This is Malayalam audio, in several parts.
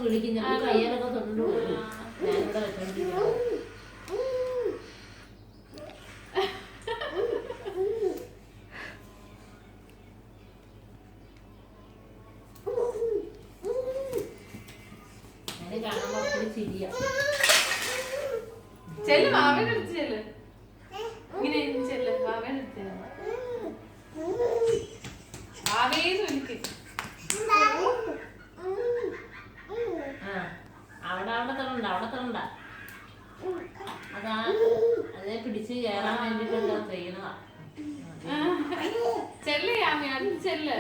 വിളിക്കും, ഞാൻ കയ്യിലൊക്കെ തൊണ്ടു കൊടുക്കും. ഞാനിവിടെ വെച്ചോണ്ടിരിക്കുന്നു. എന്നെ കാണുമ്പോ ഒത്തിരി ചിരിയാ. ചെല്ല് മാവേനെ എടുത്ത് ചെല്ല്. ഇങ്ങനെ ചെല്ല് മാവേനെ എടുത്ത് ചെല്ല്. മാവേന്ന് വിളിക്ക്. അവിടെ തരണ്ട. അതാ അതേ പിടിച്ച് കയറാൻ വേണ്ടിട്ട് ചെയ്യുന്നതാ. ചെല്ല് യാമി, അടുത്ത് ചെല്ല്.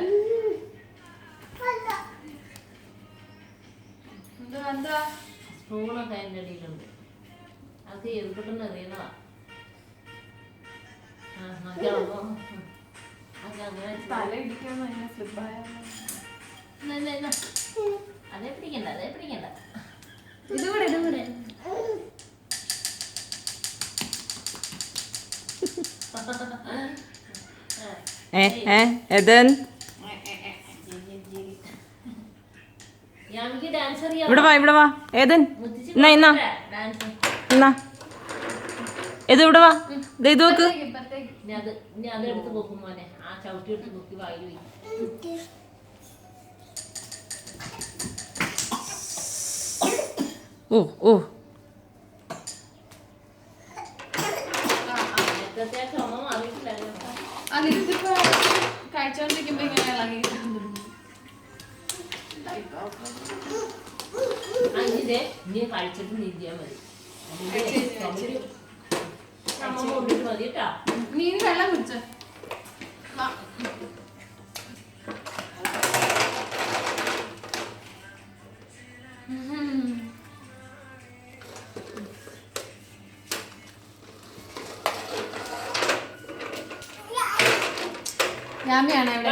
എന്താ സ്പൂണൊക്കെ അതിൻ്റെ അടിയിലുണ്ട്. അത് എതിർപ്പെട്ടെന്ന് അറിയുന്നതാ. തല ഇടിക്കാൻ സ്ലിപ്പായ അതേ പിടിക്കണ്ട. ഇതുകൂടെ ഏതൻ ഇവിടെ വാ ഏതൻ എന്നാ ഇത് ഇവിടെ വാ. ഇത് നോക്ക്. അതെടുത്ത് നോക്കും മോനെ. ആ ചവിട്ടി എടുത്ത് നോക്കി വായിൽ വയ്ക്കും. ഓ കഴിച്ചോണ്ടിരിക്കുമ്പോ ഇങ്ങനെ ഇളകി നീ കഴിച്ചിട്ട് നീന്തിയാ മതി. മതി കേട്ടാ. നീ വെള്ളം കുടിച്ചോ. യാമിയാണ് ഇവിടെ